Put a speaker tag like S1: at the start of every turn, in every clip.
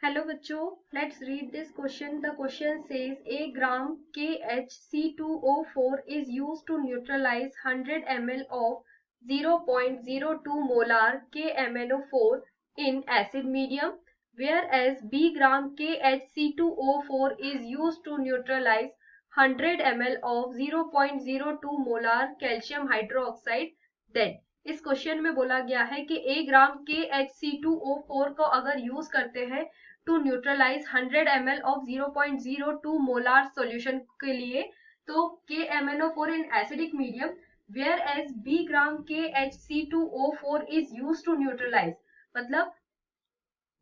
S1: Hello बच्चों, let's read this question. The question says a gram KHC2O4 is used to neutralize 100 ml of 0.02 molar KMnO4 in acid medium, whereas B gram KHC2O4 is used to neutralize 100 ml of 0.02 molar calcium hydroxide. Then इस question में बोला गया है कि a gram KHC2O4 को अगर use करते हैं to neutralize 100 ml of 0.02 molar solution के लिए, तो KMnO4 in acidic medium whereas B gram KHC2O4 is use to neutralize, मतलब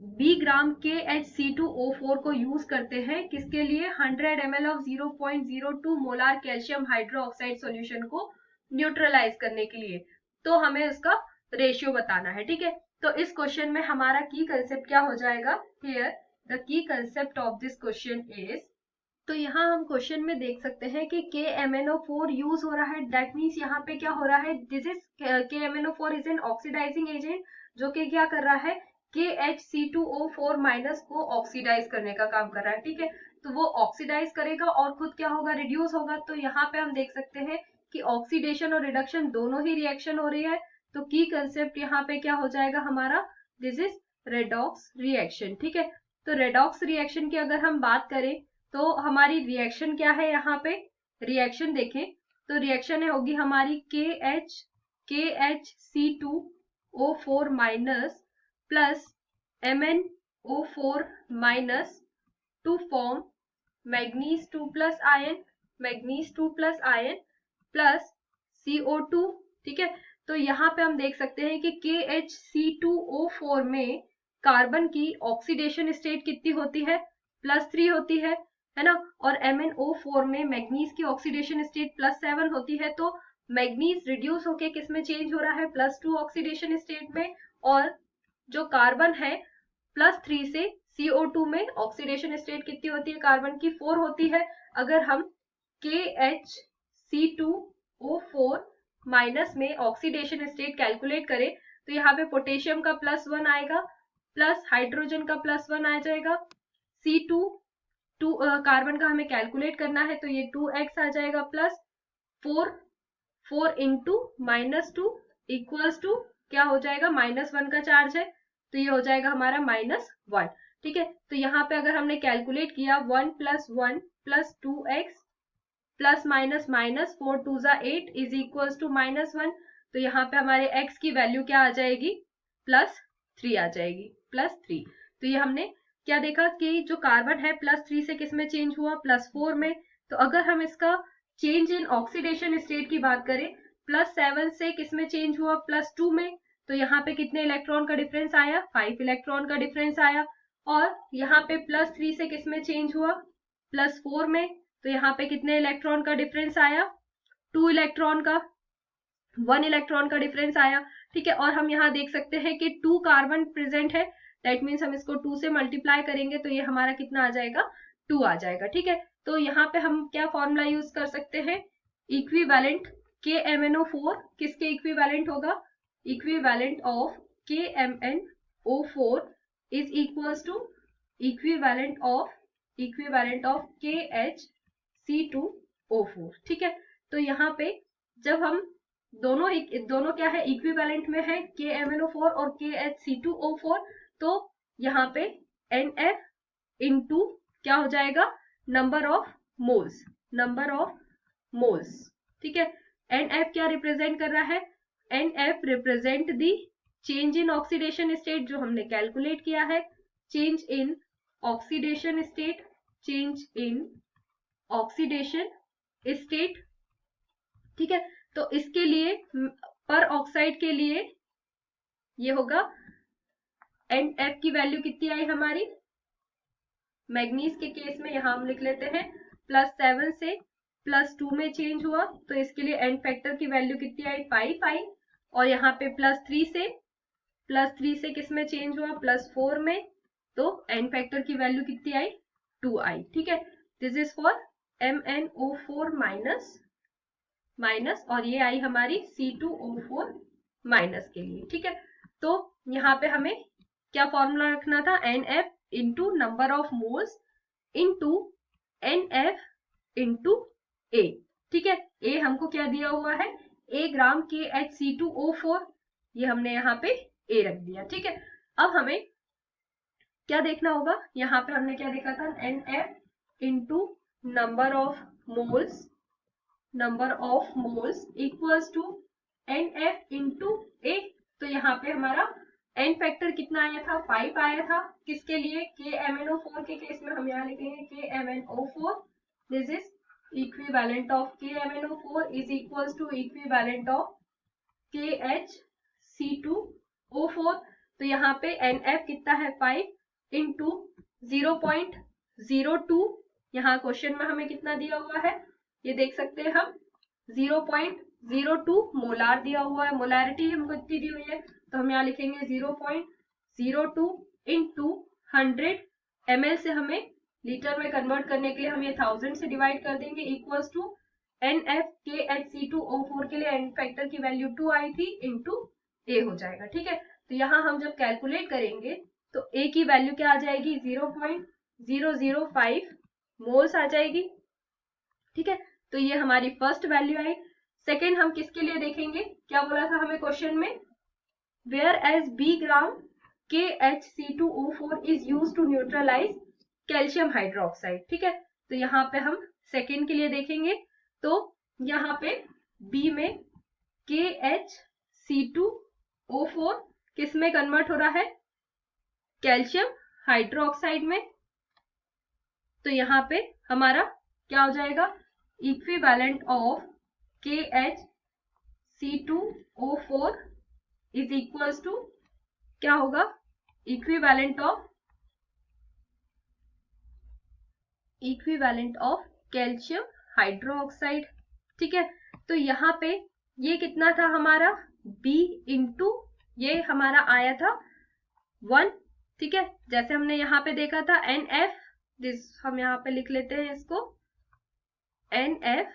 S1: B ग्राम KHC2O4 को यूज करते हैं किसके लिए, 100 ml of 0.02 molar calcium hydroxide solution को न्यूट्रलाइज करने के लिए। तो हमें उसका रेशियो बताना है, ठीक है। तो इस क्वेश्चन में हमारा की कंसेप्ट क्या हो जाएगा, here the key concept of this question is, तो यहाँ हम क्वेश्चन में देख सकते हैं कि KMnO4 यूज हो रहा है, दैट मीन्स यहाँ पे क्या हो रहा है, this is KMnO4 is an oxidizing agent जो कि क्या कर रहा है, KHC2O4 माइनस को ऑक्सीडाइज करने का काम कर रहा है, ठीक है। तो वो ऑक्सीडाइज करेगा और खुद क्या होगा, रिड्यूस होगा। तो यहाँ पे हम देख सकते हैं कि ऑक्सीडेशन और रिडक्शन दोनों ही रिएक्शन हो रही है। तो की कंसेप्ट यहाँ पे क्या हो जाएगा हमारा, दिस इज रेडॉक्स रिएक्शन, ठीक है। तो रेडॉक्स रिएक्शन की अगर हम बात करें तो हमारी रिएक्शन क्या है, यहाँ पे रिएक्शन देखें तो रिएक्शन होगी हमारी KHC2O4 minus plus MnO4 minus two form manganese 2 plus ion, manganese 2 plus ion plus CO2, ठीक है। तो यहाँ पे हम देख सकते हैं कि KHC2O4 में कार्बन की ऑक्सीडेशन स्टेट कितनी होती है, +3 होती है ना, और MnO4 में मैग्नीज की ऑक्सीडेशन स्टेट +7 होती है। तो मैग्नीज रिड्यूस होके किस में चेंज हो रहा है, +2 ऑक्सीडेशन स्टेट में, और जो कार्बन है +3 से CO2 में ऑक्सीडेशन स्टेट कितनी होती है कार्बन की, 4 होती है। अगर हम KHC2O4 माइनस में ऑक्सीडेशन स्टेट कैलकुलेट करें तो यहाँ पे पोटेशियम का +1 आएगा, प्लस हाइड्रोजन का +1 आ जाएगा, C2 कार्बन का हमें कैलकुलेट करना है तो ये 2x आ जाएगा, प्लस 4 इंटू -2 इक्वल्स टू क्या हो जाएगा, -1 का चार्ज है तो ये हो जाएगा हमारा -1, ठीक है। तो यहाँ पे अगर हमने कैलकुलेट किया 1 + 1 + 2x प्लस माइनस माइनस 4 2 ज़ा 8 इज इक्वल्स टू -1, तो यहाँ पे हमारे x की वैल्यू क्या आ जाएगी, +3 आ जाएगी, +3। तो ये हमने क्या देखा कि जो कार्बन है +3 से किस में चेंज हुआ, +4 में। तो अगर हम इसका चेंज इन ऑक्सीडेशन स्टेट की बात करें, +7 से किस में चेंज हुआ, +2 में। तो यहाँ पे कितने इलेक्ट्रॉन का डिफरेंस आया, 5 इलेक्ट्रॉन का डिफरेंस आया। और यहाँ पे +3 से किस में चेंज हुआ, +4 में। तो यहाँ पे कितने इलेक्ट्रॉन का डिफरेंस आया, 2 इलेक्ट्रॉन का, 1 इलेक्ट्रॉन का डिफरेंस आया, ठीक है। और हम यहाँ देख सकते हैं कि 2 कार्बन प्रेजेंट है, दैट मीन्स हम इसको 2 से मल्टीप्लाई करेंगे तो ये हमारा कितना आ जाएगा, 2 आ जाएगा, ठीक है। तो यहाँ पे हम क्या फॉर्मूला यूज कर सकते हैं, इक्विवेलेंट KMnO4 किसके इक्विवेलेंट होगा, equivalent of KMnO4 is equals to equivalent of KHC2O4, ठीक है। तो यहाँ पे जब हम दोनों क्या है, इक्विवेलेंट में है KMnO4 और KHC2O4, तो यहाँ पे NF इंटू क्या हो जाएगा, नंबर ऑफ मोल्स, ठीक है। NF क्या रिप्रेजेंट कर रहा है, NF represent the change in oxidation state जो हमने कैलकुलेट किया है, चेंज इन ऑक्सीडेशन स्टेट, ठीक है। तो इसके लिए पर ऑक्साइड के लिए ये होगा, NF की वैल्यू कितनी आई हमारी, मैग्नीज के केस में यहाँ हम लिख लेते हैं +7 से +2 में चेंज हुआ, तो इसके लिए एन फैक्टर की वैल्यू कितनी आई, 5 आई। और यहाँ पे +3 से किस में चेंज हुआ, +4 में, तो एन फैक्टर की वैल्यू कितनी आई, 2 आई, ठीक है। This is for MnO4 minus और ये आई हमारी C2O4 माइनस के लिए, ठीक है। तो यहाँ पे हमें क्या फॉर्मूला रखना था, NF into number of moles into NF into A। ठीक है, A हमको क्या दिया हुआ है, A ग्राम KHC2O4, ये हमने यहाँ पे A रख दिया। ठीक है, अब हमें क्या देखना होगा, यहाँ पे हमने क्या देखा था, NF into number of moles equals to NF into A। तो यहाँ पे हमारा n फैक्टर कितना आया था, 5 आया था। किसके लिए, KMnO4 के केस में हम यहाँ लिखेंगे KMnO4, this is equivalent of KMnO4 is equals to equivalent of KHC2O4। तो यहाँ पे NF कितना है, 5 इंटू 0.02, यहाँ क्वेश्चन में हमें कितना दिया हुआ है, ये देख सकते हैं हम, 0.02 मोलार दिया हुआ है, मोलारिटी हमको इतनी दी हुई है, तो हम यहाँ लिखेंगे 0.02 इंटू 100 ml से हमें लीटर में कन्वर्ट करने के लिए हम ये 1000 से डिवाइड कर देंगे, इक्वल्स टू NF/KHC2O4 के लिए n फैक्टर की वैल्यू 2 आई थी इंटू A हो जाएगा। ठीक है, तो यहाँ हम जब कैलकुलेट करेंगे तो A की वैल्यू क्या आ जाएगी, 0.005 मोल्स आ जाएगी। ठीक है, तो ये हमारी फर्स्ट वैल्यू आई। सेकेंड हम किसके लिए देखेंगे, क्या बोला था हमें क्वेश्चन में, whereas B gram KHC2O4 is used to neutralize calcium hydroxide. ठीक है, तो यहाँ पे हम सेकेंड के लिए देखेंगे, तो यहाँ पे B में KHC2O4 किस में कन्वर्ट हो रहा है, कैल्शियम हाइड्रोक्साइड में। तो यहाँ पे हमारा क्या हो जाएगा, equivalent of KHC2O4 is equals to क्या होगा, इक्विवेलेंट ऑफ कैल्शियम हाइड्रोक्साइड। ठीक है, तो यहाँ पे ये कितना था हमारा, B इंटू ये हमारा आया था 1। ठीक है, जैसे हमने यहाँ पे देखा था NF, दिस हम यहाँ पे लिख लेते हैं इसको, NF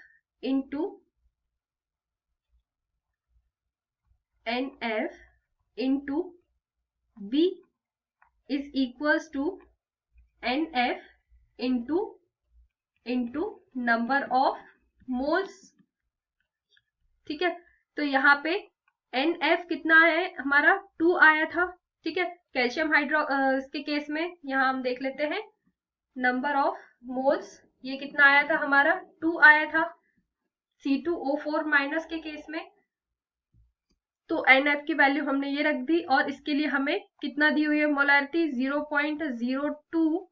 S1: into B is equals to NF into number of moles. ठीक है, तो यहाँ पे NF कितना है हमारा, 2 आया था। ठीक है, कैल्शियम इसके केस में यहाँ हम देख लेते हैं, नंबर ऑफ मोल्स ये कितना आया था हमारा, 2 आया था C2O4 माइनस के केस में। तो NF की वैल्यू हमने ये रख दी, और इसके लिए हमें कितना दी हुई है मोलारिटी, 0.02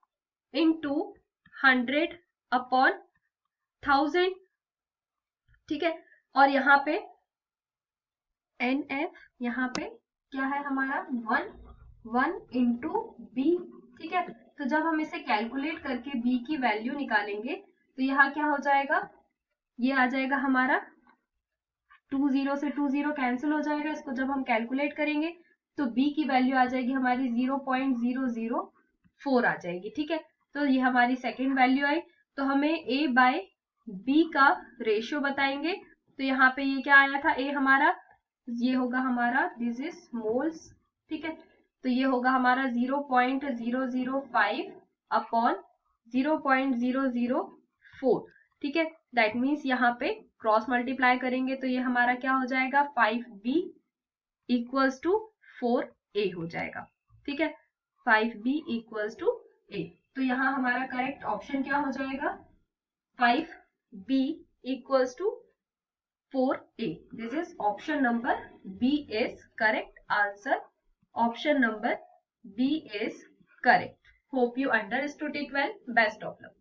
S1: इंटू 100/1000। ठीक है, और यहाँ पे NF यहाँ पे क्या है हमारा, 1 इंटू B। ठीक है, तो जब हम इसे कैलकुलेट करके B की वैल्यू निकालेंगे तो यहाँ क्या हो जाएगा, ये आ जाएगा हमारा 20 से 20 कैंसिल हो जाएगा। इसको जब हम कैलकुलेट करेंगे तो B की वैल्यू आ जाएगी हमारी 0.004 आ जाएगी। ठीक है, तो ये हमारी सेकेंड वैल्यू आई। तो हमें A बाय B का रेशियो बताएंगे, तो यहाँ पे ये क्या आया था, A हमारा, ये होगा हमारा, दिस इज मोल्स। ठीक है, तो ये होगा हमारा 0.005/0.004। ठीक है, दैट मीन्स यहाँ पे क्रॉस मल्टीप्लाई करेंगे तो ये हमारा क्या हो जाएगा, 5B इक्वल्स टू 4A हो जाएगा। ठीक है, 5B इक्वल्स टू A। तो यहाँ हमारा करेक्ट ऑप्शन क्या हो जाएगा, 5B equals to 4A। This is option number B is correct answer. Option number B is correct. Hope you understood it well. Best of luck.